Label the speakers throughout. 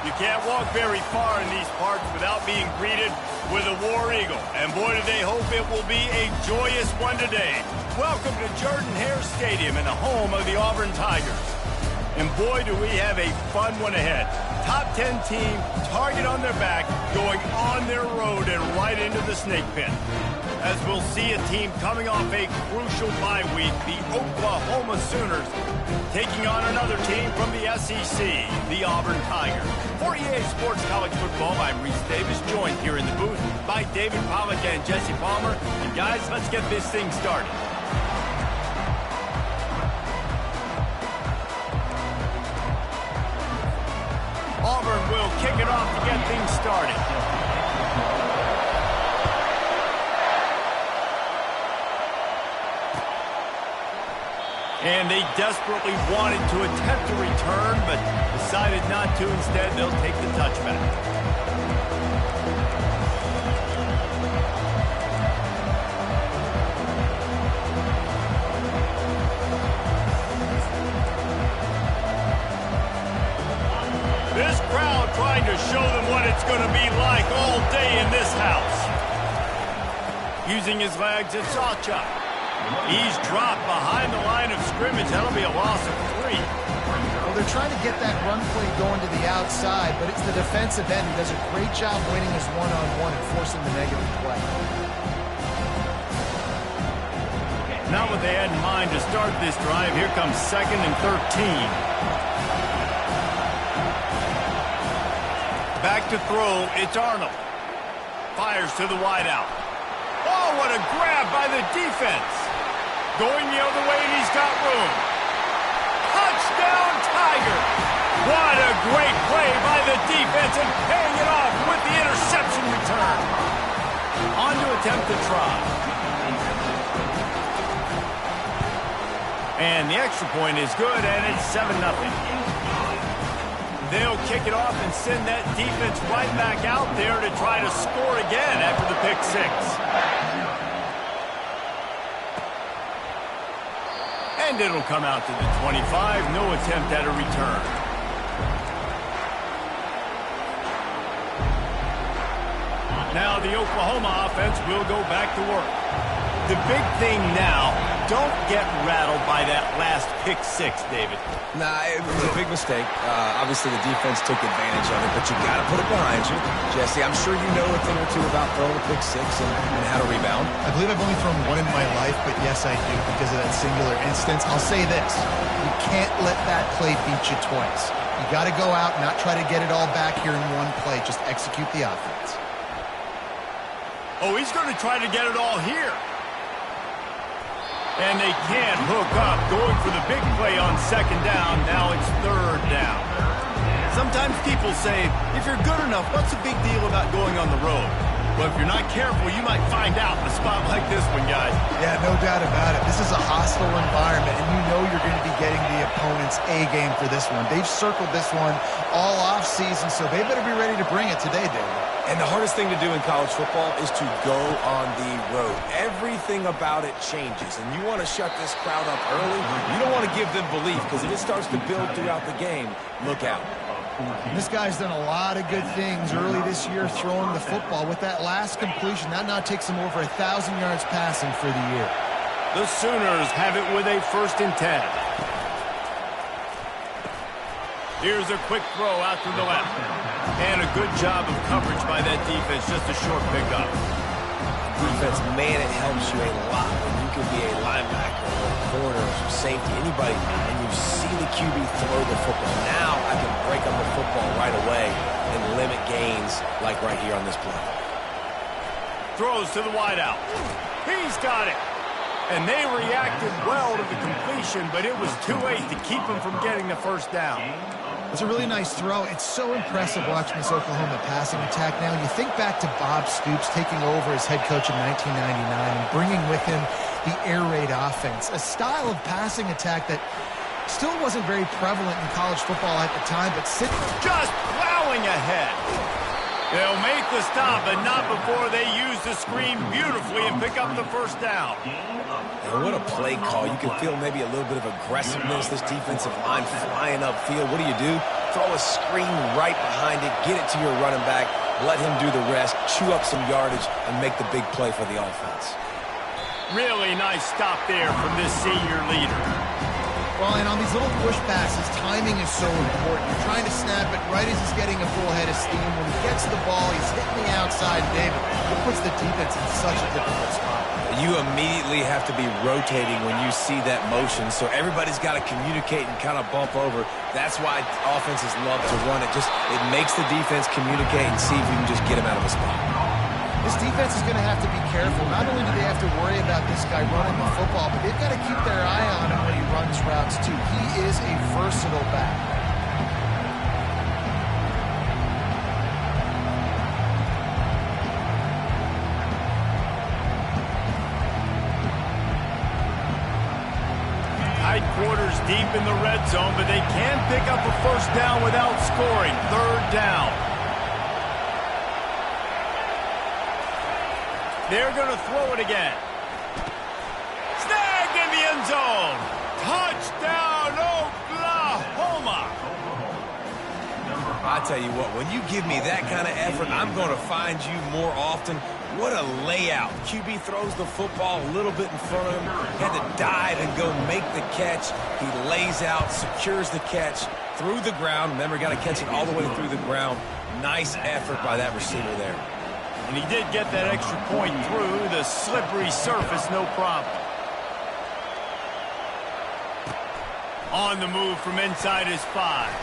Speaker 1: You can't walk very far in these parts without being greeted with a War Eagle. And boy, do they hope it will be a joyous one today. Welcome to Jordan-Hare Stadium and the home of the Auburn Tigers. And boy, do we have a fun one ahead. Top 10 team, target on their back, going on their road and right into the snake pit. As we'll see a team coming off a crucial bye week, the Oklahoma Sooners, taking on another team from the SEC, the Auburn Tigers. For EA Sports College Football, I'm Reese Davis, joined here in the booth by David Pollack and Jesse Palmer. And guys, let's get this thing started. Auburn will kick it off to get things started. And they desperately wanted to attempt a return, but decided not to. Instead, they'll take the touchback. This crowd trying to show them what it's going to be like all day in this house. Using his legs, it's Sawchuk. He's dropped behind the line of scrimmage. That'll be a loss of 3.
Speaker 2: Well, they're trying to get that run play going to the outside, but it's the defensive end who does a great job winning his one-on-one and forcing the negative play.
Speaker 1: Not what they had in mind to start this drive. Here comes 2nd and 13. Back to throw, it's Arnold. Fires to the wideout. Oh, what a grab by the defense. Going the other way, and he's got room. Touchdown, Tigers. What a great play by the defense, and paying it off with the interception return. On to attempt the try. And the extra point is good, and it's 7-0. They'll kick it off and send that defense right back out there to try to score again after the pick 6. And it'll come out to the 25. No attempt at a return. Now the Oklahoma offense will go back to work. The big thing now, don't get rattled by that last pick 6, David.
Speaker 3: Nah, it was a big mistake. Obviously, the defense took advantage of it, but you got to put it behind you. Jesse, I'm sure you know a thing or two about throwing a pick 6 and how to rebound.
Speaker 2: I believe I've only thrown one in my life, but yes, I do because of that singular instance. I'll say this. You can't let that play beat you twice. You got to go out and not try to get it all back here in one play. Just execute the offense.
Speaker 1: Oh, he's going to try to get it all here. And they can't hook up, going for the big play on 2nd down. Now it's 3rd down. Sometimes people say, if you're good enough, what's the big deal about going on the road? Well, if you're not careful, you might find out in a spot like this one, guys.
Speaker 2: Yeah, no doubt about it. This is a hostile environment, and you know you're going to be getting the opponent's A game for this one. They've circled this one all offseason, so they better be ready to bring it today, David.
Speaker 3: And the hardest thing to do in college football is to go on the road. Everything about it changes, and you want to shut this crowd up early. You don't want to give them belief, because if it starts to build throughout the game, look out.
Speaker 2: This guy's done a lot of good things early this year throwing the football. With that last completion, that now takes him over 1,000 yards passing for the year.
Speaker 1: The Sooners have it with a 1st and 10. Here's a quick throw out to the left. And a good job of coverage by that defense, just a short pickup.
Speaker 3: Defense, man, it helps you a lot when you can be a linebacker or a corner or safety, anybody, and you see the QB throw the football. Now I can break up the football right away and limit gains like right here on this play.
Speaker 1: Throws to the wideout. He's got it. And they reacted well to the completion, but it was too late to keep him from getting the 1st down.
Speaker 2: It's a really nice throw. It's so impressive watching this Oklahoma passing attack now. You think back to Bob Stoops taking over as head coach in 1999 and bringing with him the air raid offense, a style of passing attack that still wasn't very prevalent in college football at the time, but
Speaker 1: just plowing ahead. They'll make the stop, but not before they use the screen beautifully and pick up the 1st down.
Speaker 3: And what a play call. You can feel maybe a little bit of aggressiveness. This defensive line flying upfield. What do? throw a screen right behind it, get it to your running back, let him do the rest, chew up some yardage, and make the big play for the offense.
Speaker 1: Really nice stop there from this senior leader.
Speaker 2: Well, and on these little push passes, timing is so important. You're trying to snap it right as he's getting a full head of steam. When he gets the ball, he's hitting the outside, David. It puts the defense in such a difficult spot.
Speaker 3: You immediately have to be rotating when you see that motion, so everybody's got to communicate and kind of bump over. That's why offenses love to run it. It makes the defense communicate and see if you can just get him out of a spot.
Speaker 2: This defense is going to have to be careful. Not only do they have to worry about this guy running the football, but they've got to keep their eye on him when he runs routes, too. He is a versatile back.
Speaker 1: Tight quarters deep in the red zone, but they can pick up a first down without scoring. Third down. They're going to throw it again. Snagged in the end zone. Touchdown, Oklahoma.
Speaker 3: I tell you what, when you give me that kind of effort, I'm going to find you more often. What a layout. QB throws the football a little bit in front of him. Had to dive and go make the catch. He lays out, secures the catch through the ground. Remember, got to catch it all the way through the ground. Nice effort by that receiver there.
Speaker 1: And he did get that extra point through the slippery surface, no problem. On the move from inside his 5.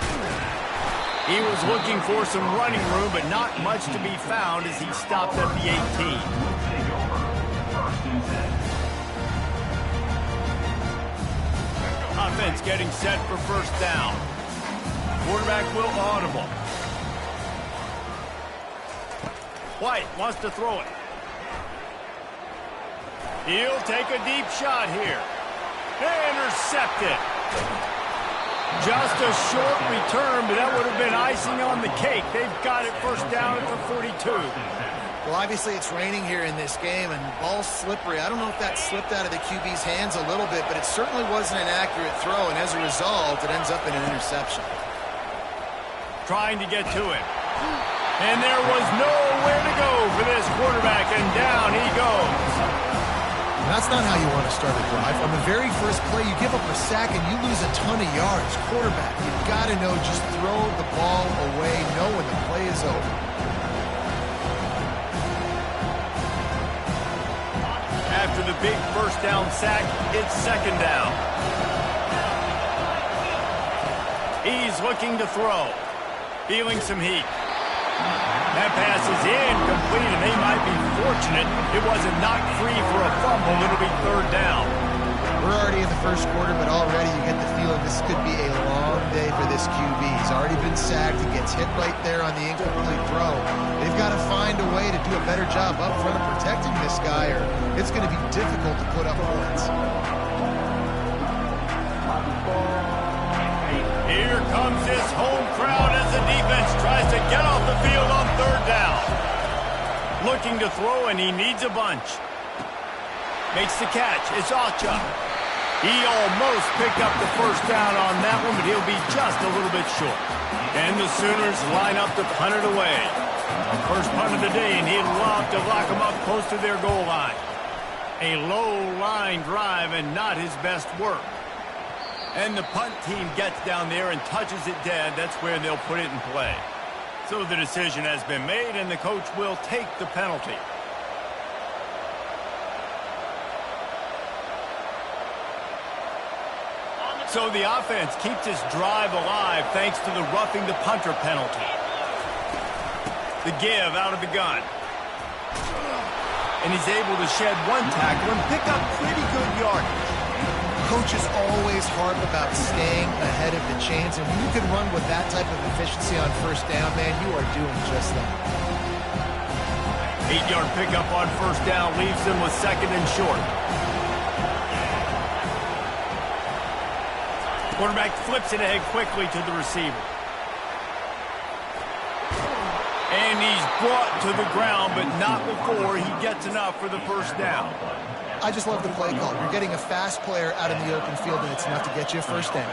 Speaker 1: He was looking for some running room, but not much to be found as he stopped at the 18. Offense getting set for first down. Quarterback will audible. White wants to throw it. He'll take a deep shot here. Intercepted. Just a short return, but that would have been icing on the cake. They've got it first down at the 42.
Speaker 2: Well, obviously it's raining here in this game, and the ball's slippery. I don't know if that slipped out of the QB's hands a little bit, but it certainly wasn't an accurate throw, and as a result, it ends up in an interception.
Speaker 1: Trying to get to him. And there was nowhere to go for this quarterback, and down he goes.
Speaker 2: That's not how you want to start a drive. On the very first play, you give up a sack and you lose a ton of yards. Quarterback, you've got to know, just throw the ball away, know when the play is over.
Speaker 1: After the big first down sack, it's second down. He's looking to throw. Feeling some heat. That pass is incomplete, and they might be fortunate it wasn't knocked free for a fumble. It'll be third down.
Speaker 2: We're already in the first quarter, but already you get the feeling this could be a long day for this QB. He's already been sacked. He gets hit right there on the incomplete throw. They've got to find a way to do a better job up front of protecting this guy, or it's going to be difficult to put up points.
Speaker 1: Here comes this home crowd as the defense tries to get off the field on third down. Looking to throw, and he needs a bunch. Makes the catch. It's Ocha. He almost picked up the first down on that one, but he'll be just a little bit short. And the Sooners line up to punt it away. First punt of the day, and he'd love to lock them up close to their goal line. A low-line drive and not his best work. And the punt team gets down there and touches it dead. That's where they'll put it in play. So the decision has been made, and the coach will take the penalty. So the offense keeps this drive alive thanks to the roughing the punter penalty. The give out of the gun. And he's able to shed one tackle and pick up pretty good yardage.
Speaker 2: Coaches always harp about staying ahead of the chains, and when you can run with that type of efficiency on first down, man, you are doing just that.
Speaker 1: 8-yard pickup on first down leaves them with second and short. Quarterback flips it ahead quickly to the receiver. And he's brought to the ground, but not before he gets enough for the first down.
Speaker 2: I just love the play call. You're getting a fast player out in the open field, and it's enough to get you a first down.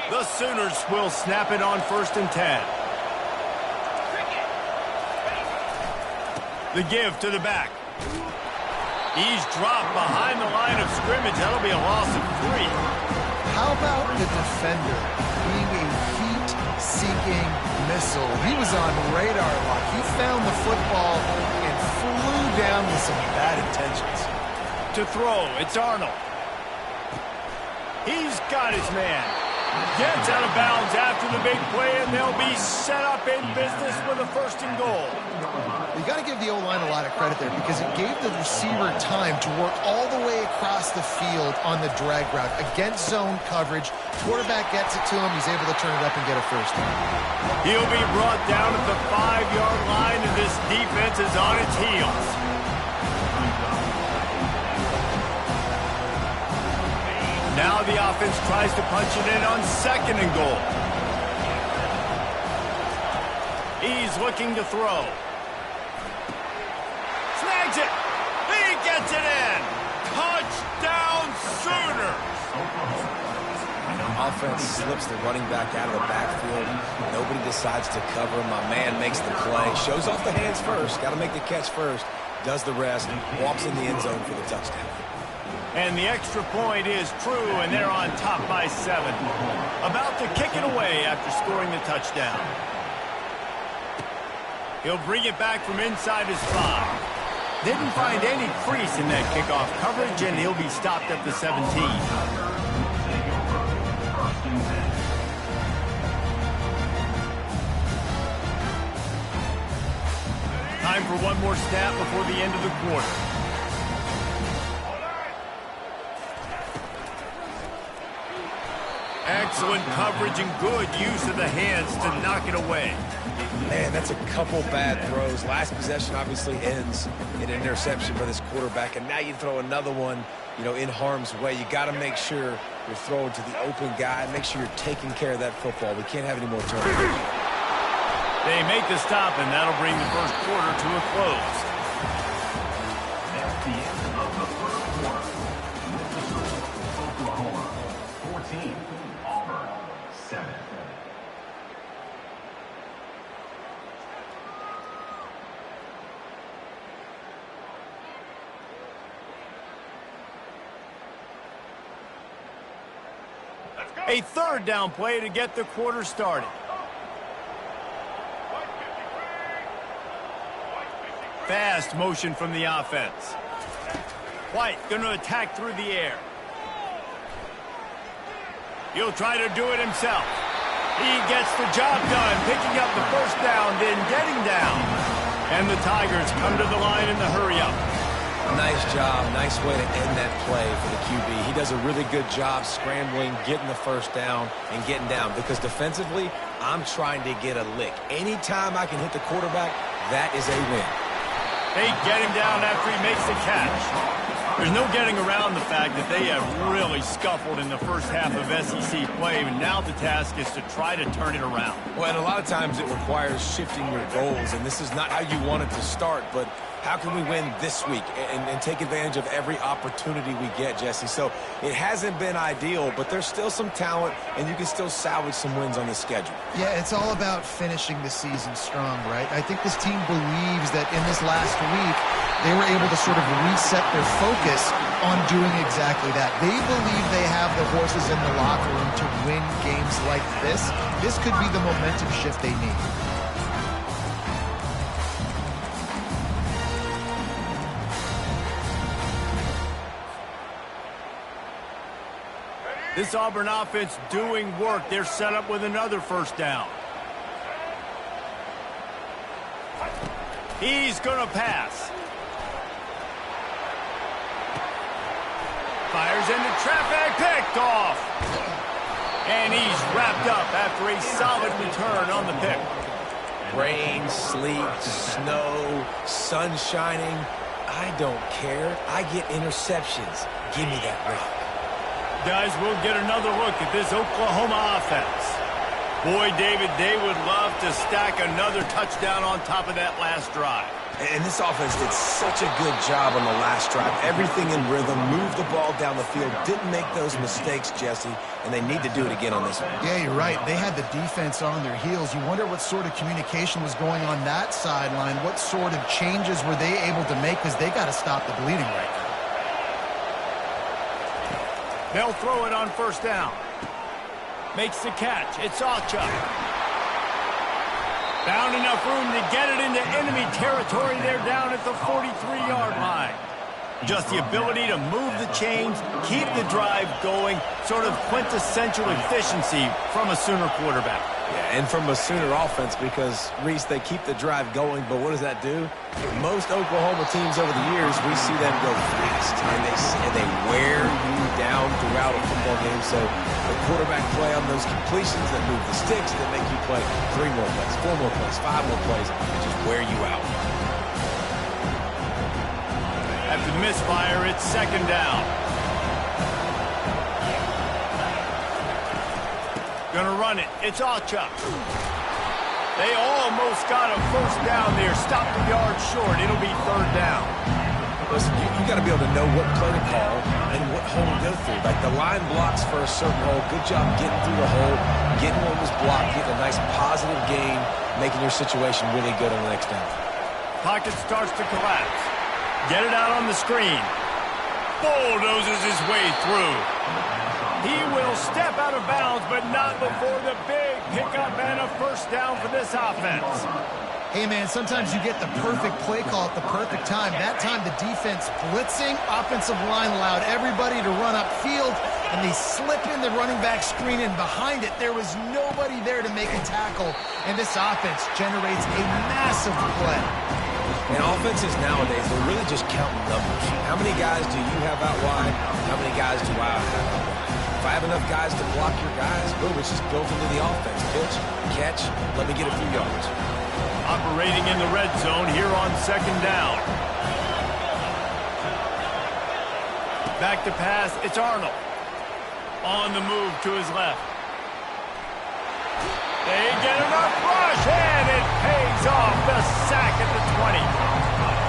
Speaker 1: The Sooners will snap it on 1st and 10. The give to the back. He's dropped behind the line of scrimmage. That'll be a loss of 3.
Speaker 2: How about the defender being a heat-seeking missile? He was on radar lock. He found the football and flew down with some bad intentions.
Speaker 1: To throw, it's Arnold. He's got his man. Gets out of bounds after the big play, and they'll be set up in business with a 1st and goal.
Speaker 2: You got to give the O-line a lot of credit there because it gave the receiver time to work all the way across the field on the drag route against zone coverage. Quarterback gets it to him. He's able to turn it up and get a 1st down.
Speaker 1: He'll be brought down at the 5-yard line, and this defense is on its heels. Now the offense tries to punch it in on 2nd and goal. He's looking to throw. Snags it. He gets it in. Touchdown Sooners.
Speaker 3: Offense slips the running back out of the backfield. Nobody decides to cover. My man makes the play. Shows off the hands first. Got to make the catch first. Does the rest. Walks in the end zone for the touchdown.
Speaker 1: And the extra point is true, and they're on top by 7. About to kick it away after scoring the touchdown. He'll bring it back from inside his 5. Didn't find any crease in that kickoff coverage, and he'll be stopped at the 17. Time for one more snap before the end of the quarter. Excellent coverage and good use of the hands to knock it away.
Speaker 3: Man, that's a couple bad throws. Last possession obviously ends in an interception by this quarterback, and now you throw another one, in harm's way. You got to make sure you're throwing to the open guy. Make sure you're taking care of that football. We can't have any more turnovers.
Speaker 1: They make the stop, and that'll bring the 1st quarter to a close.
Speaker 4: That's the end of the 1st quarter. Oklahoma 14, Auburn 7.
Speaker 1: A 3rd down play to get the quarter started. Fast motion from the offense. White going to attack through the air. He'll try to do it himself. He gets the job done, picking up the 1st down, then getting down. And the Tigers come to the line in the hurry-up.
Speaker 3: Nice job. Nice way to end that play for the QB. He does a really good job scrambling, getting the 1st down, and getting down. Because defensively, I'm trying to get a lick. Anytime I can hit the quarterback, that is a win.
Speaker 1: They get him down after he makes the catch. There's no getting around the fact that they have really scuffled in the first half of SEC play, and now the task is to try to turn it around.
Speaker 3: Well, and a lot of times it requires shifting your goals, and this is not how you want it to start, but how can we win this week and take advantage of every opportunity we get, Jesse? So it hasn't been ideal, but there's still some talent, and you can still salvage some wins on the schedule.
Speaker 2: Yeah, it's all about finishing the season strong, right? I think this team believes that in this last week, they were able to sort of reset their focus on doing exactly that. They believe they have the horses in the locker room to win games like this. This could be the momentum shift they need.
Speaker 1: This Auburn offense doing work. They're set up with another 1st down. He's going to pass. Fires into traffic, picked off. And he's wrapped up after a solid return on the pick.
Speaker 3: Rain, sleet, snow, sun shining. I don't care. I get interceptions. Give me that rock.
Speaker 1: Guys, we'll get another look at this Oklahoma offense. Boy, David, they would love to stack another touchdown on top of that last drive.
Speaker 3: And this offense did such a good job on the last drive. Everything in rhythm, moved the ball down the field, didn't make those mistakes, Jesse, and they need to do it again on this one.
Speaker 2: Yeah, you're right. They had the defense on their heels. You wonder what sort of communication was going on that sideline. What sort of changes were they able to make, because they got to stop the bleeding right now.
Speaker 1: They'll throw it on first down. Makes the catch. It's Alchuk. Found enough room to get it into enemy territory. They're down at the 43-yard line. Just the ability to move the chains, keep the drive going, sort of quintessential efficiency from a Sooner quarterback.
Speaker 3: Yeah, and from a Sooner offense, because, Reese, they keep the drive going, but what does that do? Most Oklahoma teams over the years, we see them go fast, and they wear you down throughout a football game. So the quarterback play on those completions that move the sticks, that make you play 3 more plays, 4 more plays, 5 more plays, and just wear you out.
Speaker 1: After the misfire, it's second down. Gonna run it. It's Alchuk. They almost got a first down there. Stopped a yard short. It'll be third down.
Speaker 3: Listen, you got to be able to know what play to call and what hole to go through. Like, the line blocks for a certain hole. Good job getting through the hole, getting what was blocked, getting a nice positive gain, making your situation really good on the next down.
Speaker 1: Pocket starts to collapse. Get it out on the screen. Bulldozes his way through. He will step out of bounds, but not before the big pickup and a first down for this offense.
Speaker 2: Hey, man, sometimes you get the perfect play call at the perfect time. That time the defense blitzing, offensive line allowed everybody to run upfield, and they slip in the running back screen, and behind it there was nobody there to make a tackle, and this offense generates a massive play.
Speaker 3: And offenses nowadays, they're really just counting numbers. How many guys do you have out wide? How many guys do I have out wide? If I have enough guys to block your guys, boom, it's just built into the offense. Pitch, catch, let me get a few yards.
Speaker 1: Operating in the red zone here on second down. Back to pass, it's Arnold. On the move to his left. They get enough rush, and it pays off. The sack at the 20.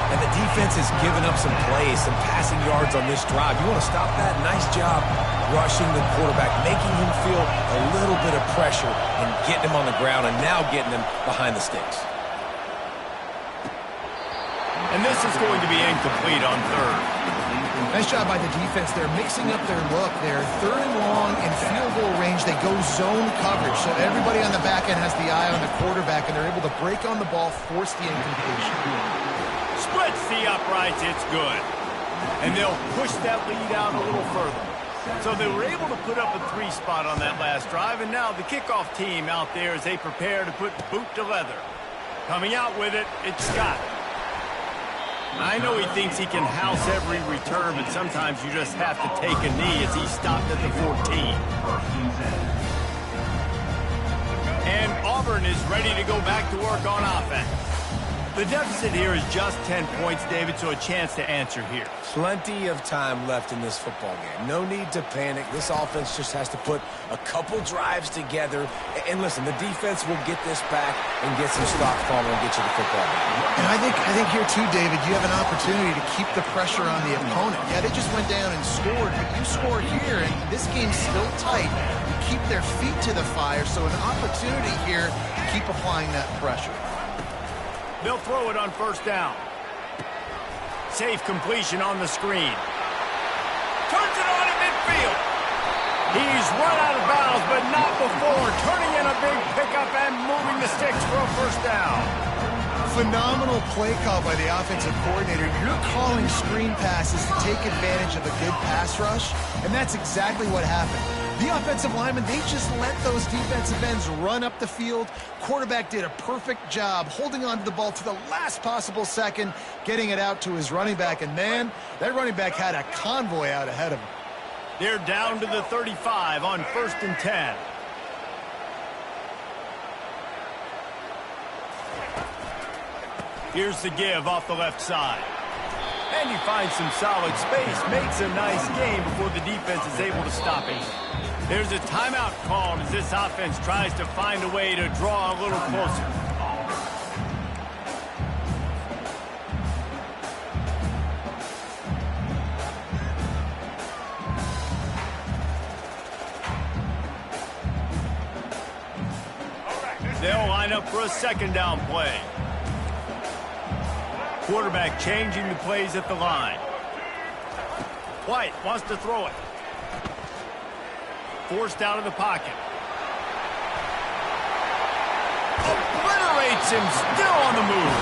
Speaker 3: And the defense has given up some plays, some passing yards on this drive. You want to stop that? Nice job rushing the quarterback, making him feel a little bit of pressure and getting him on the ground, and now getting him behind the sticks.
Speaker 1: And this is going to be incomplete on third.
Speaker 2: Nice job by the defense. They're mixing up their look. They're third and long in field goal range. They go zone coverage, so everybody on the back end has the eye on the quarterback, and they're able to break on the ball, force the incompletion.
Speaker 1: Splits the uprights, it's good. And they'll push that lead out a little further. So they were able to put up a 3 spot on that last drive, and now the kickoff team out there as they prepare to put boot to leather. Coming out with it, it's Scott. I know he thinks he can house every return, but sometimes you just have to take a knee as he stopped at the 14. And Auburn is ready to go back to work on offense. The deficit here is just 10 points, David, so a chance to answer here.
Speaker 3: Plenty of time left in this football game. No need to panic. This offense just has to put a couple drives together. And listen, the defense will get this back and get some stock falling and get you the football game.
Speaker 2: And I think here too, David, you have an opportunity to keep the pressure on the opponent. Yeah, they just went down and scored, but you score here, and this game's still tight. You keep their feet to the fire, so an opportunity here to keep applying that pressure.
Speaker 1: They'll throw it on first down. Safe completion on the screen. Turns it on in midfield. He's run out of bounds, but not before turning in a big pickup and moving the sticks for a first down.
Speaker 2: Phenomenal play call by the offensive coordinator. You're calling screen passes to take advantage of a good pass rush, and that's exactly what happened. The offensive linemen, they just let those defensive ends run up the field. Quarterback did a perfect job holding on to the ball to the last possible second, getting it out to his running back, and man, that running back had a convoy out ahead of him.
Speaker 1: They're down to the 35 on 1st and 10. Here's the give off the left side. And he finds some solid space, makes a nice gain before the defense is able to stop him. There's a timeout called as this offense tries to find a way to draw a little closer. They'll line up for a second down play. Quarterback changing the plays at the line. White wants to throw it. Forced out of the pocket. Obliterates him, still on the move.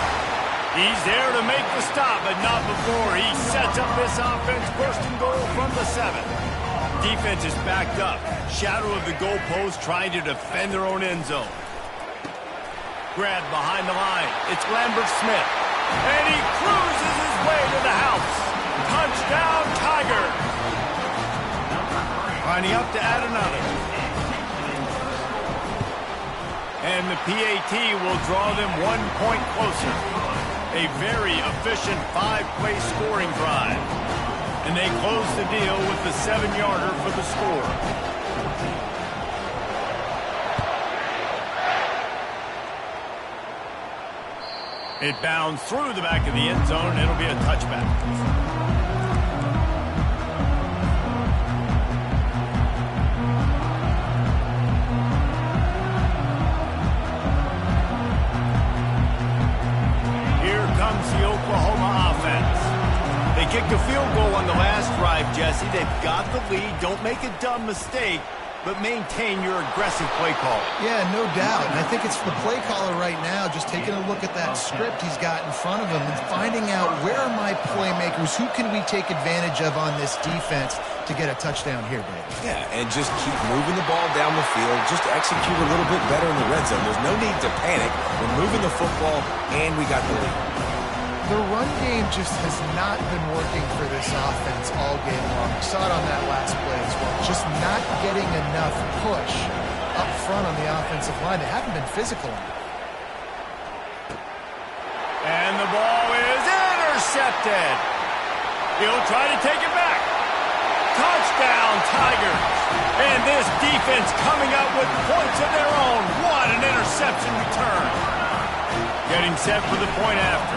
Speaker 1: He's there to make the stop, but not before he sets up this offense first and goal from the 7. Defense is backed up. Shadow of the goalpost trying to defend their own end zone. Grab behind the line. It's Lambert Smith. And he cruises his way to the house. Touchdown, Tigers. Lining up to add another. And the PAT will draw them 1 point closer. A very efficient 5-play scoring drive. And they close the deal with the 7-yarder for the score. It bounds through the back of the end zone. It'll be a touchback. Kicked a field goal on the last drive, Jesse. They've got the lead. Don't make a dumb mistake, but maintain your aggressive play call.
Speaker 2: Yeah, no doubt. And I think it's the play caller right now just taking a look at that script he's got in front of him and finding out where are my playmakers, who can we take advantage of on this defense to get a touchdown here, Dave.
Speaker 3: Yeah, and just keep moving the ball down the field. Just execute a little bit better in the red zone. There's no need to panic. We're moving the football, and we got the lead.
Speaker 2: The run game just has not been working for this offense all game long. We saw it on that last play as well. Just not getting enough push up front on the offensive line. They haven't been physical enough.
Speaker 1: And the ball is intercepted. He'll try to take it back. Touchdown, Tigers. And this defense coming up with points of their own. What an interception return. Getting set for the point after.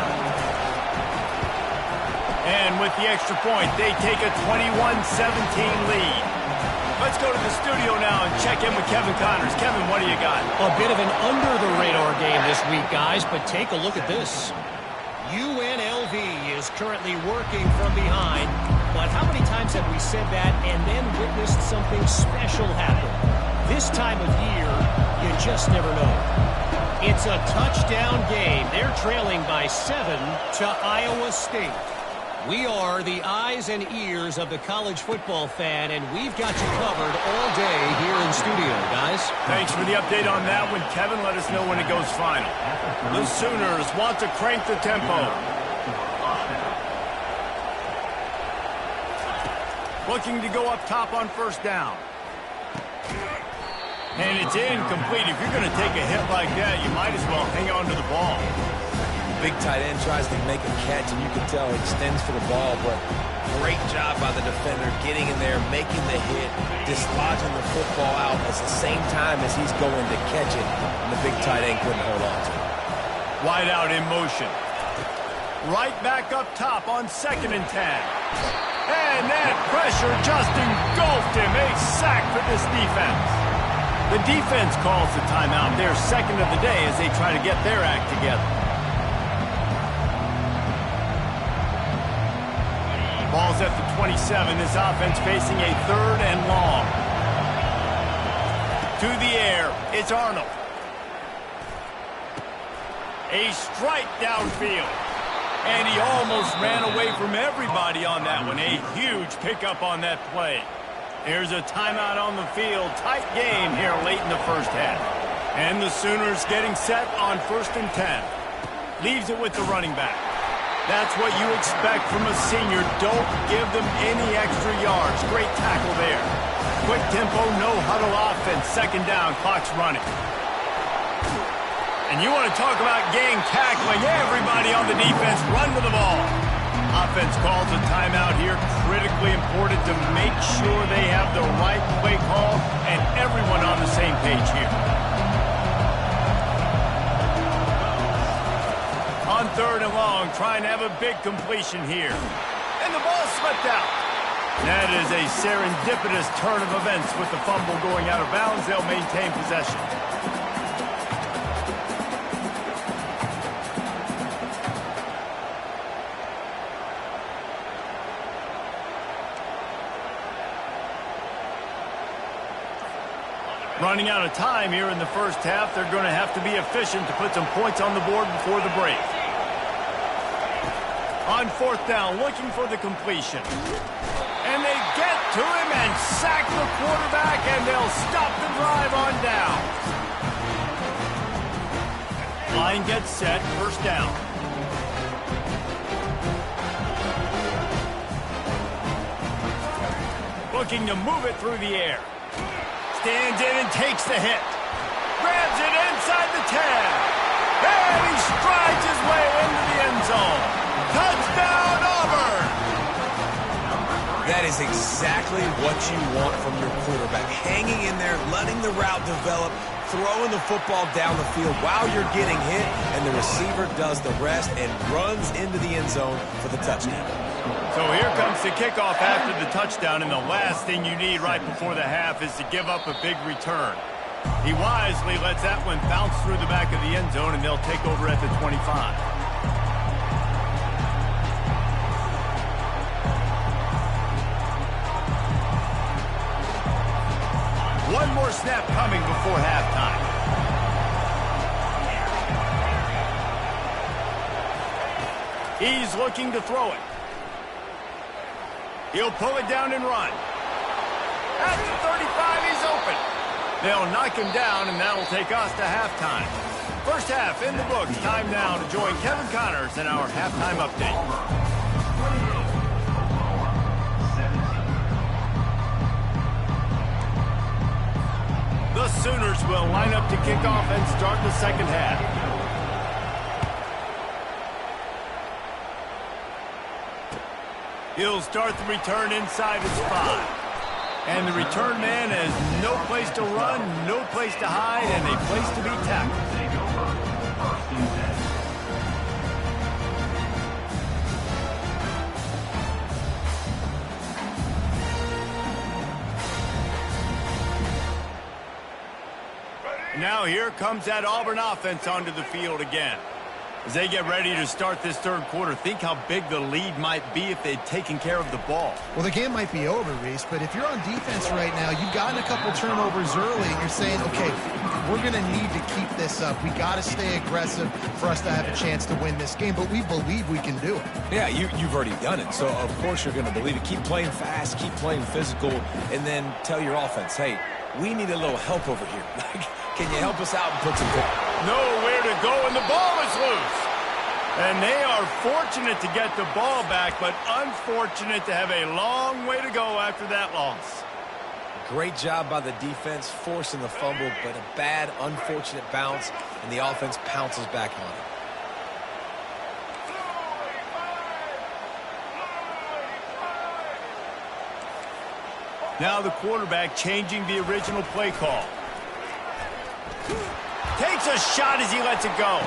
Speaker 1: And with the extra point, they take a 21-17 lead. Let's go to the studio now and check in with Kevin Connors. Kevin, what do you got?
Speaker 5: A bit of an under-the-radar game this week, guys, but take a look at this. UNLV is currently working from behind, but how many times have we said that and then witnessed something special happen? This time of year, you just never know. It's a touchdown game. They're trailing by 7 to Iowa State. We are the eyes and ears of the college football fan, and we've got you covered all day here in studio, guys.
Speaker 1: Thanks for the update on that one, Kevin. Let us know when it goes final. The Sooners want to crank the tempo. Looking to go up top on first down. And it's incomplete. If you're going to take a hit like that, you might as well hang on to the ball.
Speaker 3: Big tight end tries to make a catch, and you can tell he extends for the ball, but great job by the defender getting in there, making the hit, dislodging the football out at the same time as he's going to catch it, and the big tight end couldn't hold on to it.
Speaker 1: Wide out in motion. Right back up top on 2nd and 10. And that pressure just engulfed him. A sack for this defense. The defense calls the timeout. They're second of the day as they try to get their act together. Ball's at the 27. This offense facing a 3rd and long. To the air, it's Arnold. A strike downfield. And he almost ran away from everybody on that one. A huge pickup on that play. There's a timeout on the field. Tight game here late in the first half. And the Sooners getting set on 1st and 10. Leaves it with the running back. That's what you expect from a senior. Don't give them any extra yards. Great tackle there. Quick tempo, no huddle offense. 2nd down, clock's running. And you want to talk about gang tackling. Everybody on the defense run to the ball. Offense calls a timeout here. Critically important to make sure they have the right play call and everyone on the same page here. On 3rd and long, trying to have a big completion here. And the ball slipped out. That is a serendipitous turn of events with the fumble going out of bounds. They'll maintain possession. Running out of time here in the first half. They're going to have to be efficient to put some points on the board before the break. On 4th down, looking for the completion. And they get to him and sack the quarterback, and they'll stop the drive on down. Line gets set, 1st down. Looking to move it through the air. Stands in and takes the hit. Grabs it inside the 10. And he strides his way into the end zone. Touchdown, Auburn!
Speaker 3: That is exactly what you want from your quarterback. Hanging in there, letting the route develop, throwing the football down the field while you're getting hit, and the receiver does the rest and runs into the end zone for the touchdown.
Speaker 1: So here comes the kickoff after the touchdown, and the last thing you need right before the half is to give up a big return. He wisely lets that one bounce through the back of the end zone, and they'll take over at the 25. One more snap coming before halftime. He's looking to throw it. He'll pull it down and run. At the 35, he's open. They'll knock him down, and that'll take us to halftime. First half in the books. Time now to join Kevin Connors in our halftime update. The Sooners will line up to kick off and start the second half. He'll start the return inside his 5. And the return man has no place to run, no place to hide, and a place to be tackled. Now here comes that Auburn offense onto the field again. As they get ready to start this third quarter, think how big the lead might be if they'd taken care of the ball.
Speaker 2: Well, the game might be over, Reese, but if you're on defense right now, you've gotten a couple turnovers early, and you're saying, okay, we're going to need to keep this up. We got to stay aggressive for us to have a chance to win this game, but we believe we can do it.
Speaker 3: Yeah, you've already done it, so of course you're going to believe it. Keep playing fast, keep playing physical, and then tell your offense, hey, we need a little help over here. Can you help us out and put some points?
Speaker 1: Nowhere to go, and the ball is loose. And they are fortunate to get the ball back, but unfortunate to have a long way to go after that loss.
Speaker 3: Great job by the defense, forcing the fumble, but a bad, unfortunate bounce, and the offense pounces back on it.
Speaker 1: Now the quarterback changing the original play call. Takes a shot as he lets it go.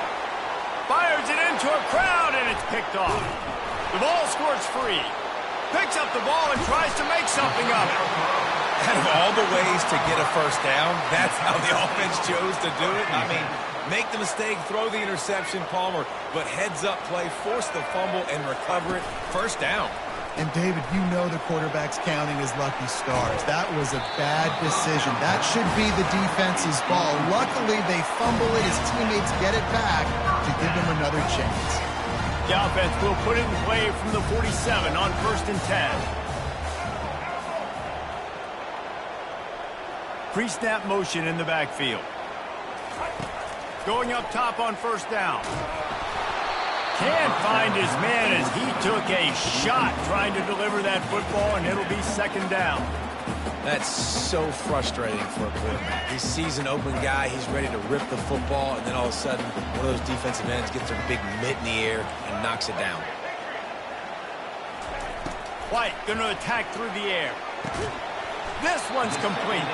Speaker 1: Fires it into a crowd, and it's picked off. The ball squirts free. Picks up the ball and tries to make something of it.
Speaker 3: Out of all the ways to get a first down, that's how the offense chose to do it. I mean, make the mistake, throw the interception, Palmer, but heads-up play, force the fumble, and recover it. First down.
Speaker 2: And, David, you know the quarterback's counting his lucky stars. That was a bad decision. That should be the defense's ball. Luckily, they fumble it. His teammates get it back to give him another chance.
Speaker 1: The offense will put it in play from the 47 on 1st and 10. Pre-snap motion in the backfield. Going up top on 1st down. Can't find his man as he took a shot trying to deliver that football, and it'll be 2nd down.
Speaker 3: That's so frustrating for a quarterback. He sees an open guy, he's ready to rip the football, and then all of a sudden, one of those defensive ends gets their big mitt in the air and knocks it down.
Speaker 1: White going to attack through the air. This one's complete.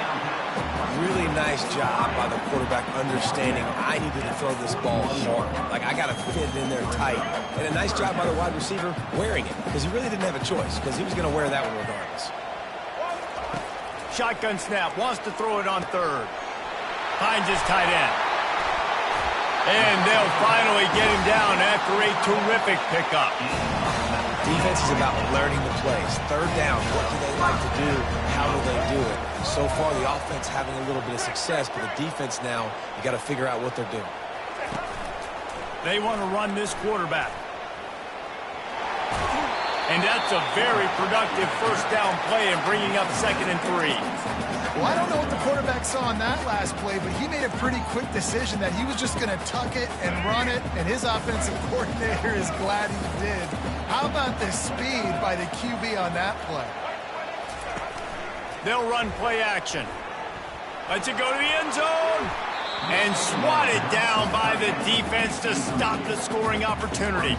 Speaker 3: Really nice job by the quarterback understanding I needed to throw this ball hard. Like, I got to fit it in there tight. And a nice job by the wide receiver wearing it, because he really didn't have a choice, because he was going to wear that one regardless.
Speaker 1: Shotgun snap, wants to throw it on third. Finds his tight end. And they'll finally get him down after a terrific pickup.
Speaker 3: Defense is about learning the plays. Third down, what do they like to do? How do they do it? So far, the offense having a little bit of success, but the defense now, you got to figure out what they're doing.
Speaker 1: They want to run this quarterback. And that's a very productive first down play and bringing up 2nd and 3.
Speaker 2: Well, I don't know what the quarterback saw in that last play, but he made a pretty quick decision that he was just going to tuck it and run it, and his offensive coordinator is glad he did. How about the speed by the QB on that play?
Speaker 1: They'll run play action. Let's it go to the end zone. And swatted down by the defense to stop the scoring opportunity.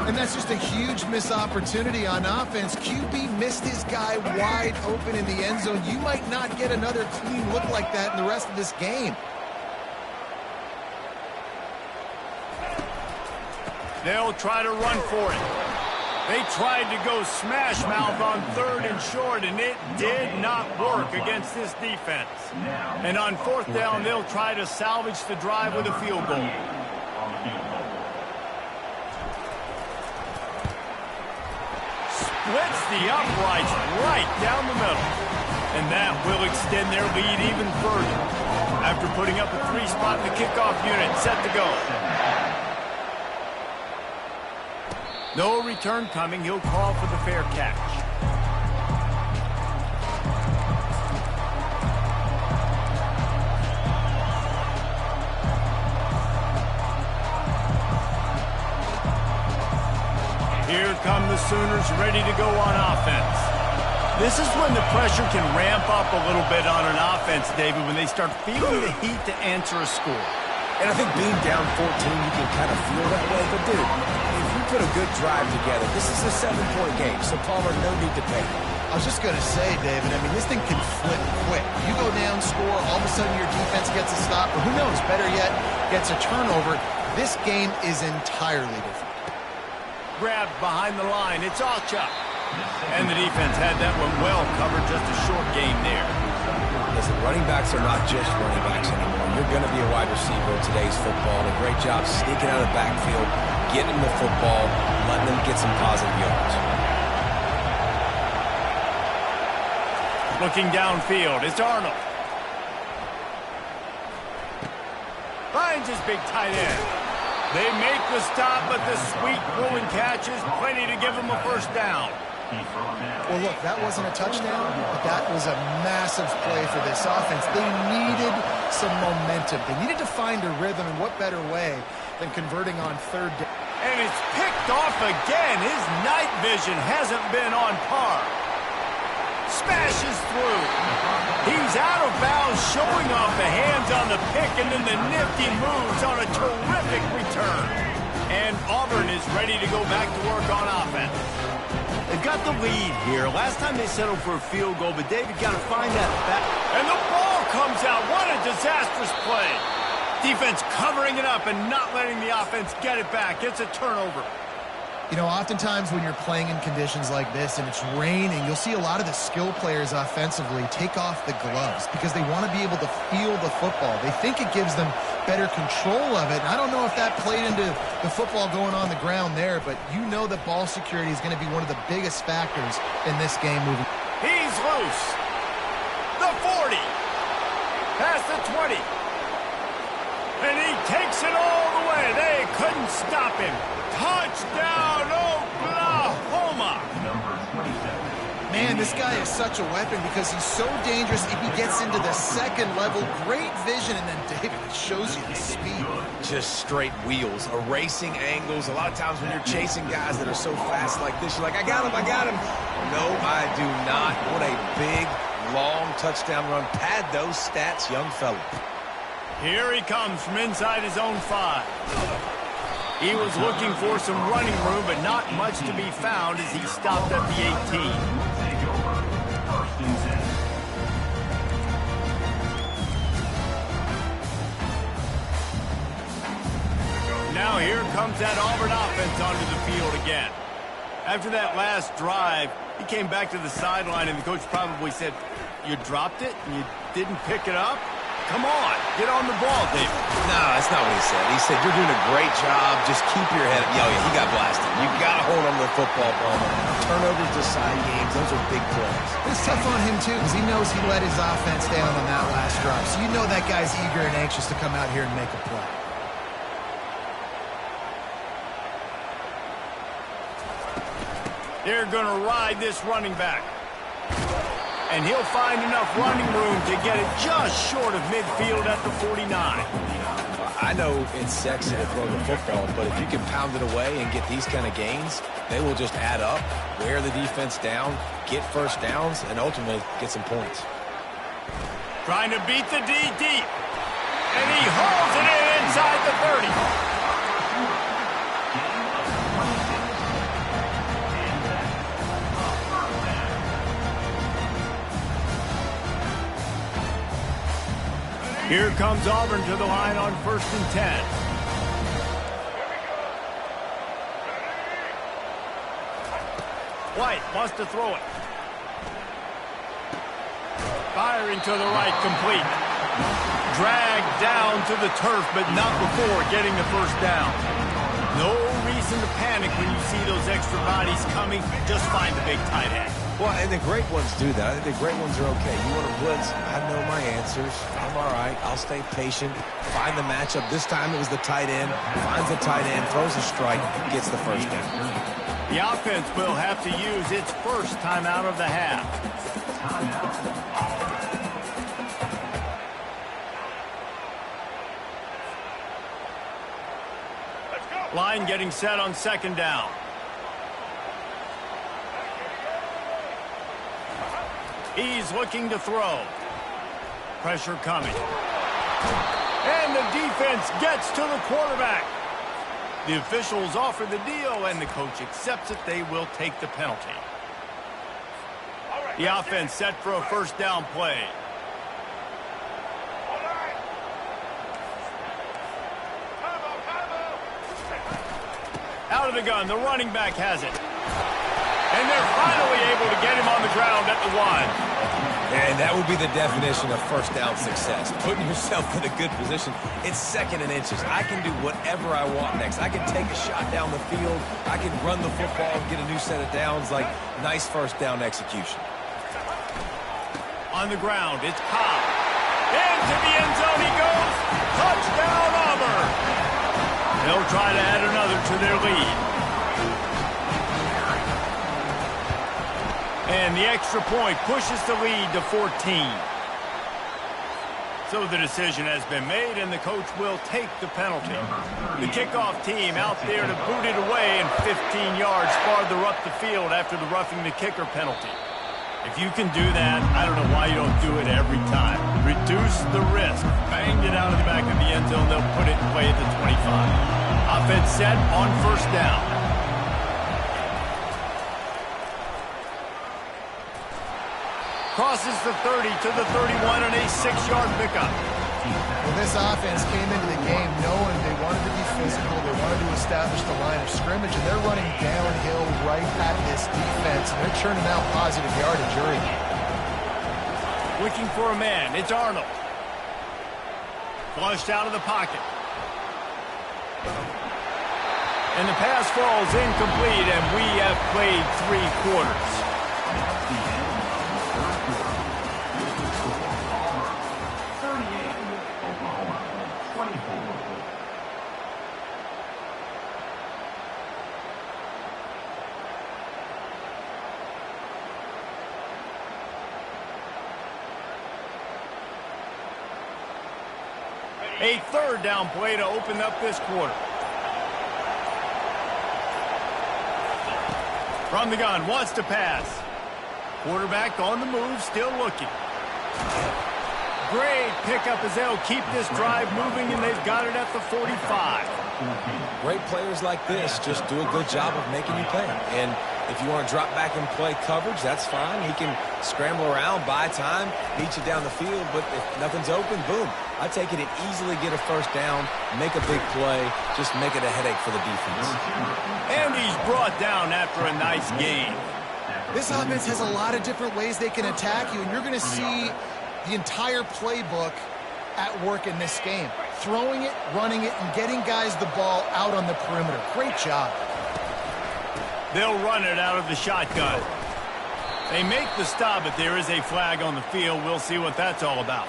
Speaker 2: And that's just a huge missed opportunity on offense. QB missed his guy wide open in the end zone. You might not get another clean look like that in the rest of this game.
Speaker 1: They'll try to run for it. They tried to go smash mouth on 3rd and short, and it did not work against this defense. And on 4th down, they'll try to salvage the drive with a field goal. Splits the uprights right down the middle. And that will extend their lead even further. After putting up a 3-spot in the kickoff unit, set to go. No return coming. He'll call for the fair catch. Here come the Sooners ready to go on offense. This is when the pressure can ramp up a little bit on an offense, David, when they start feeling the heat to answer a score.
Speaker 3: And I think being down 14, you can kind of feel that way. But, dude, if you put a good drive together, this is a 7-point game, so Palmer, no need to panic.
Speaker 2: I was just going to say, David, I mean, this thing can flip quick. You go down, score, all of a sudden your defense gets a stop, or who knows, better yet, gets a turnover. This game is entirely different.
Speaker 1: Grabbed behind the line. It's Alcha. And the defense had that one well covered. Just a short game there.
Speaker 3: Listen, running backs are not just running backs anymore. You're going to be a wide receiver in today's football. And a great job sneaking out of the backfield, getting the football, letting them get some positive yards.
Speaker 1: Looking downfield, it's Arnold. Finds his big tight end. They make the stop, but the sweet throwing catch is plenty to give them a first down.
Speaker 2: Well, look, that wasn't a touchdown, but that was a massive play for this offense. They needed some momentum. They needed to find a rhythm, and what better way than converting on 3rd down.
Speaker 1: And it's picked off again. His night vision hasn't been on par. Smashes through. He's out of bounds, showing off the hands on the pick, and then the nifty moves on a terrific return. And Auburn is ready to go back to work on offense. They've got the lead here. Last time they settled for a field goal, but David got to find that back. And the ball comes out. What a disastrous play. Defense covering it up and not letting the offense get it back. It's a turnover.
Speaker 2: You know, oftentimes when you're playing in conditions like this and it's raining, you'll see a lot of the skill players offensively take off the gloves because they want to be able to feel the football. They think it gives them better control of it. And I don't know if that played into the football going on the ground there, but you know that ball security is going to be one of the biggest factors in this game moving.
Speaker 1: He's loose. The 40. Past the 20. And he takes it all the way. They couldn't stop him. Touchdown, Oklahoma!
Speaker 2: Man, this guy is such a weapon because he's so dangerous if he gets into the second level. Great vision, and then, David, it shows you the speed.
Speaker 3: Just straight wheels, erasing angles. A lot of times when you're chasing guys that are so fast like this, you're like, I got him, I got him. No, I do not. What a big, long touchdown run. Pad those stats, young fella.
Speaker 1: Here he comes from inside his own 5. He was looking for some running room, but not much to be found as he stopped at the 18.
Speaker 4: Take over. First and 10.
Speaker 1: Now here comes that Auburn offense onto the field again. After that last drive, he came back to the sideline, and the coach probably said, "You dropped it and you didn't pick it up? Come on, get on the ball, David."
Speaker 3: No, that's not what he said. He said, "You're doing a great job. Just keep your head up." Yo, he got blasted. You got to hold on to the football, Palmer. Turnovers decide games. Those are big plays.
Speaker 2: It's tough on him, too, because he knows he let his offense down on that last drive. So you know that guy's eager and anxious to come out here and make a play.
Speaker 1: They're going to ride this running back. And he'll find enough running room to get it just short of midfield at the 49.
Speaker 3: I know it's sexy to throw the football, but if you can pound it away and get these kind of gains, they will just add up, wear the defense down, get first downs, and ultimately get some points.
Speaker 1: Trying to beat the D deep. And he hauls it in inside the 30. Here comes Auburn to the line on 1st and 10. White wants to throw it. Firing to the right, complete. Dragged down to the turf, but not before getting the first down. No reason to panic when you see those extra bodies coming. Just find the big tight end.
Speaker 3: Well, and the great ones do that. I think the great ones are okay. You want to blitz? I know my answers. I'm all right. I'll stay patient. Find the matchup. This time it was the tight end. Finds the tight end, throws a strike, gets the first down.
Speaker 1: The offense will have to use its first timeout of the half. Line getting set on 2nd down. He's looking to throw. Pressure coming. And the defense gets to the quarterback. The officials offer the deal, and the coach accepts it. They will take the penalty. The offense set for a first down play. Out of the gun, the running back has it. And they're finally able to get him on the ground at the 1.
Speaker 3: And that would be the definition of first down success. Putting yourself in a good position. It's 2nd and inches. I can do whatever I want next. I can take a shot down the field. I can run the football and get a new set of downs. Like, nice first down execution.
Speaker 1: On the ground, it's Cobb. Into the end zone he goes. Touchdown, Auburn. They'll try to add another to their lead. And the extra point pushes the lead to 14. So the decision has been made, and the coach will take the penalty. The kickoff team out there to boot it away and 15 yards farther up the field after the roughing the kicker penalty. If you can do that, I don't know why you don't do it every time. Reduce the risk. Banged it out of the back of the end zone. They'll put it in play at the 25. Offense set on 1st down. Crosses the 30 to the 31 and a 6-yard pickup.
Speaker 2: Well, this offense came into the game knowing they wanted to be physical, they wanted to establish the line of scrimmage, and they're running downhill right at this defense, and they're churning out positive yardage early.
Speaker 1: Looking for a man. It's Arnold. Flushed out of the pocket. And the pass falls incomplete, and we have played 3 quarters. A 3rd down play to open up this quarter. From the gun, wants to pass. Quarterback on the move, still looking. Great pickup as they'll keep this drive moving, and they've got it at the 45.
Speaker 3: Great players like this just do a good job of making you pay. And if you want to drop back and play coverage, that's fine. He can scramble around, buy time, meet you down the field. But if nothing's open, boom. I take it and easily get a first down, make a big play, just make it a headache for the defense.
Speaker 1: And he's brought down after a nice gain.
Speaker 2: This offense has a lot of different ways they can attack you, and you're going to see the entire playbook at work in this game. Throwing it, running it, and getting guys the ball out on the perimeter. Great job.
Speaker 1: They'll run it out of the shotgun. They make the stop, but there is a flag on the field. We'll see what that's all about.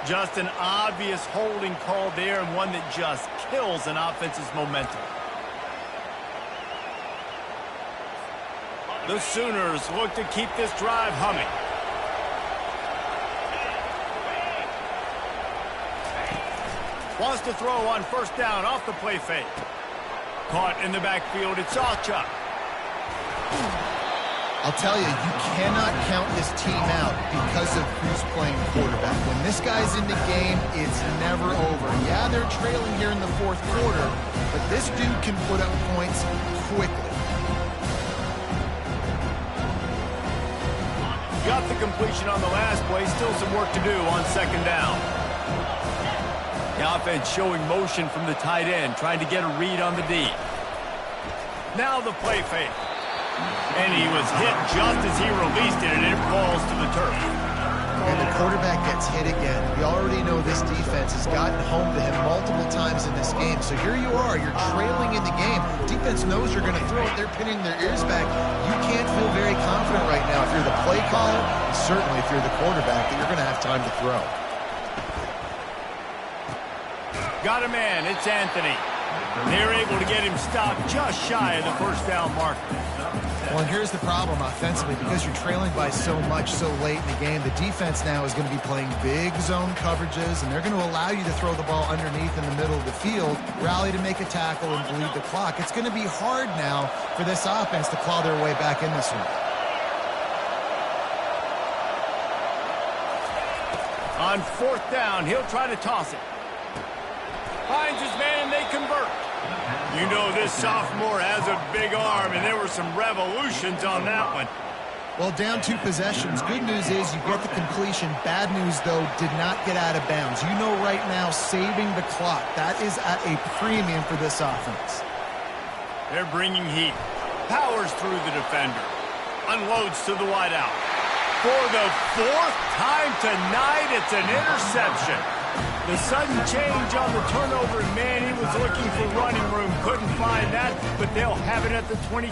Speaker 1: Just an obvious holding call there, and one that just kills an offense's momentum. The Sooners look to keep this drive humming. Wants to throw on first down off the play fake. Caught in the backfield, it's Achuk.
Speaker 2: I'll tell you, you cannot count this team out because of who's playing quarterback. When this guy's in the game, it's never over. Yeah, they're trailing here in the fourth quarter, but this dude can put up points quickly.
Speaker 1: Got the completion on the last play, still some work to do on second down. The offense showing motion from the tight end, trying to get a read on the D. Now the play fake. And he was hit just as he released it, and it falls to the turf.
Speaker 2: And the quarterback gets hit again. We already know this defense has gotten home to him multiple times in this game. So here you are, you're trailing in the game. Defense knows you're going to throw it. They're pinning their ears back. You can't feel very confident right now if you're the play caller, and certainly if you're the quarterback, that you're going to have time to throw.
Speaker 1: Got a man, it's Anthony. They're able to get him stopped just shy of the first down marker.
Speaker 2: Well, and here's the problem offensively. Because you're trailing by so much so late in the game, the defense now is going to be playing big zone coverages, and they're going to allow you to throw the ball underneath in the middle of the field, rally to make a tackle, and bleed the clock. It's going to be hard now for this offense to claw their way back in this one.
Speaker 1: On fourth down, he'll try to toss it. Finds his man, they convert. You know this sophomore has a big arm, and there were some revolutions on that one.
Speaker 2: Well, down 2 possessions. Good news is you get the completion. Bad news, though, did not get out of bounds. You know right now, saving the clock, that is at a premium for this offense.
Speaker 1: They're bringing heat. Powers through the defender. Unloads to the wideout. For the 4th time tonight, it's an interception. The sudden change on the turnover, and man, he was looking for running room. Couldn't find that, but they'll have it at the 22.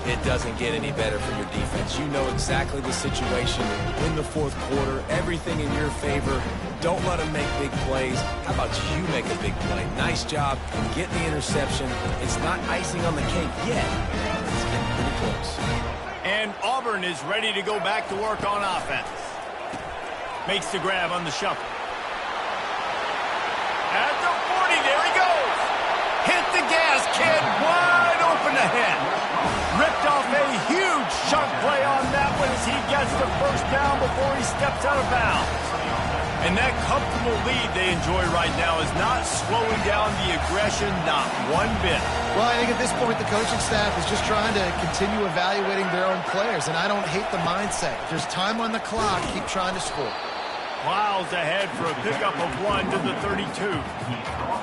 Speaker 3: It doesn't get any better for your defense. You know exactly the situation. In the fourth quarter, everything in your favor. Don't let them make big plays. How about you make a big play? Nice job getting the interception. It's not icing on the cake yet. It's getting pretty close.
Speaker 1: And Auburn is ready to go back to work on offense. Makes the grab on the shuffle. At the 40, there he goes. Hit the gas, kid, wide open ahead. Ripped off a huge chunk play on that one as he gets the first down before he steps out of bounds. And that comfortable lead they enjoy right now is not slowing down the aggression, not one bit.
Speaker 2: Well, I think at this point, the coaching staff is just trying to continue evaluating their own players, and I don't hate the mindset. If there's time on the clock, keep trying to score.
Speaker 1: Miles ahead for a pickup of 1 to the 32.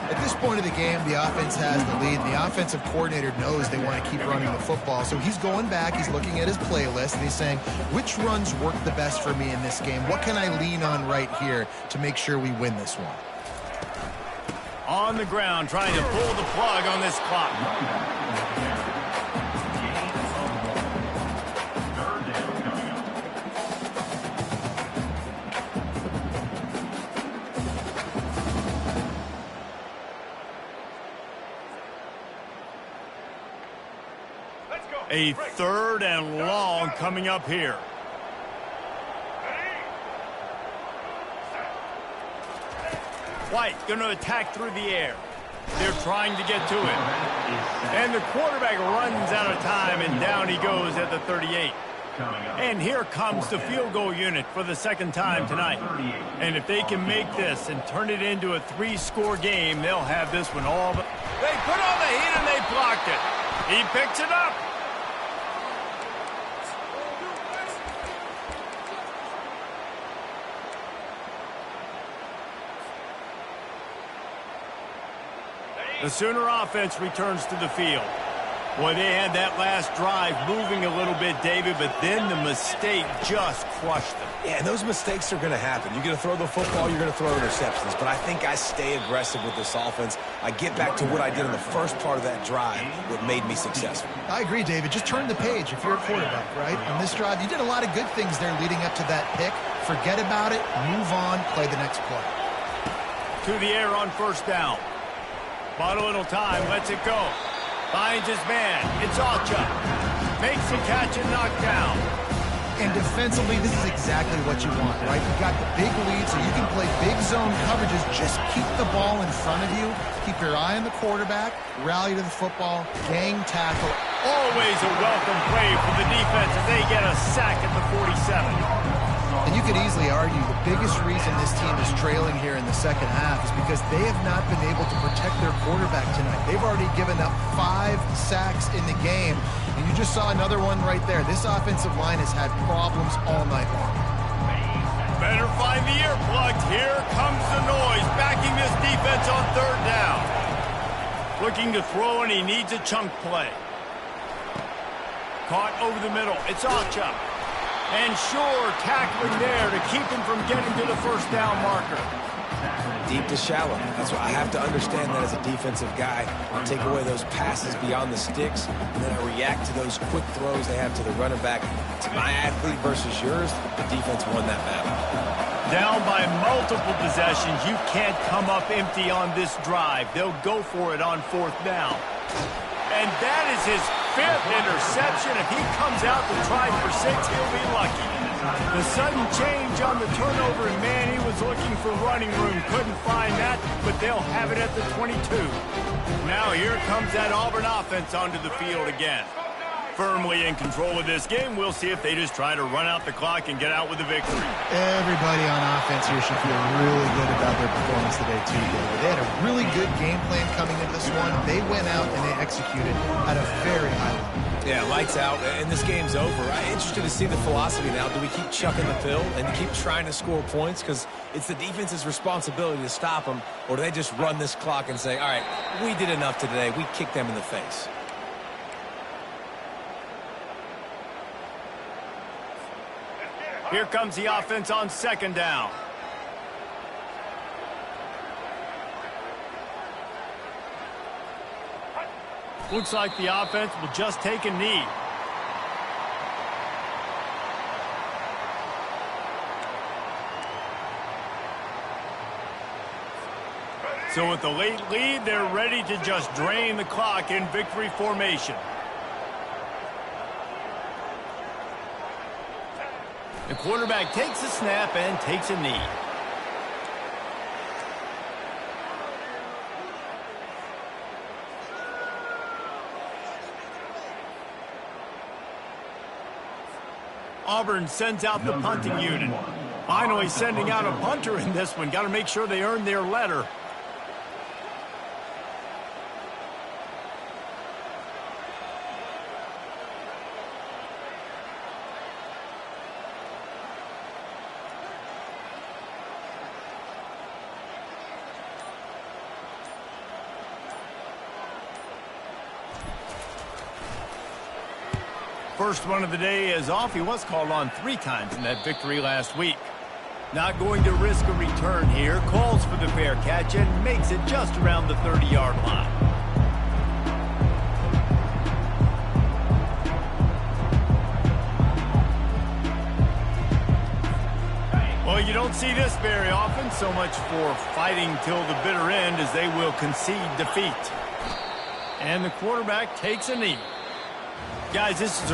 Speaker 2: At this point of the game, the offense has the lead, and the offensive coordinator knows they want to keep running the football. So he's going back, he's looking at his playlist, and he's saying, which runs work the best for me in this game? What can I lean on right here to make sure we win this one?
Speaker 1: On the ground, trying to pull the plug on this clock. A 3rd and long coming up here. White going to attack through the air. They're trying to get to it. And the quarterback runs out of time, and down he goes at the 38.
Speaker 4: coming up.
Speaker 1: And here comes the field goal unit for the second time tonight. And if they can make this and turn it into a 3-score game, they'll have this one all. They put on the heat and they blocked it. He picks it up. The Sooner offense returns to the field. Boy, they had that last drive moving a little bit, David, but then the mistake just crushed them.
Speaker 3: Yeah, and those mistakes are going to happen. You're going to throw the football, you're going to throw interceptions. But I think I stay aggressive with this offense. I get back to what I did in the first part of that drive, what made me successful.
Speaker 2: I agree, David. Just turn the page if you're a quarterback, right? On this drive, you did a lot of good things there leading up to that pick. Forget about it, move on, play the next play.
Speaker 1: To the air on first down. Bought a little time, lets it go. Finds his man. It's Alcha. Makes the catch and knocked down.
Speaker 2: And defensively, this is exactly what you want, right? You got the big lead, so you can play big zone coverages. Just keep the ball in front of you. Keep your eye on the quarterback. Rally to the football. Gang tackle.
Speaker 1: Always a welcome play for the defense as they get a sack at the 47.
Speaker 2: And you could easily argue the biggest reason this team is trailing here in the second half is because they have not been able to protect their quarterback tonight. They've already given up 5 sacks in the game, and you just saw another one right there. This offensive line has had problems all night long.
Speaker 1: Better find the earplugs. Here comes the noise, backing this defense on third down. Looking to throw, and he needs a chunk play. Caught over the middle. It's Alcha. And sure, tackling there to keep him from getting to the first down marker.
Speaker 3: Deep to shallow. That's what I have to understand that as a defensive guy. I take away those passes beyond the sticks, and then I react to those quick throws they have to the running back. It's my athlete versus yours. The defense won that battle.
Speaker 1: Down by multiple possessions. You can't come up empty on this drive. They'll go for it on fourth down. And that is his 5th interception. If he comes out to try for 6, he'll be lucky. The sudden change on the turnover, and man, he was looking for running room. Couldn't find that, but they'll have it at the 22. Now here comes that Auburn offense onto the field again. Firmly in control of this game. We'll see if they just try to run out the clock and get out with the victory.
Speaker 2: Everybody on offense here should feel really good about their performance today, too, David. They had a really good game plan coming into this one. They went out and they executed at a very high level.
Speaker 3: Yeah, lights out, and this game's over. I'm interested to see the philosophy now. Do we keep chucking the pill and keep trying to score points? Because it's the defense's responsibility to stop them, or do they just run this clock and say, all right, we did enough today. We kicked them in the face.
Speaker 1: Here comes the offense on second down. Looks like the offense will just take a knee. So with the late lead, they're ready to just drain the clock in victory formation. The quarterback takes a snap and takes a knee. Auburn sends out the punting unit. Finally sending out a punter in this one. Got to make sure they earn their letter. First one of the day is off. He was called on 3 times in that victory last week. Not going to risk a return here. Calls for the fair catch and makes it just around the 30-yard line. Well, you don't see this very often. So much for fighting till the bitter end as they will concede defeat. And the quarterback takes a knee. Guys, this is a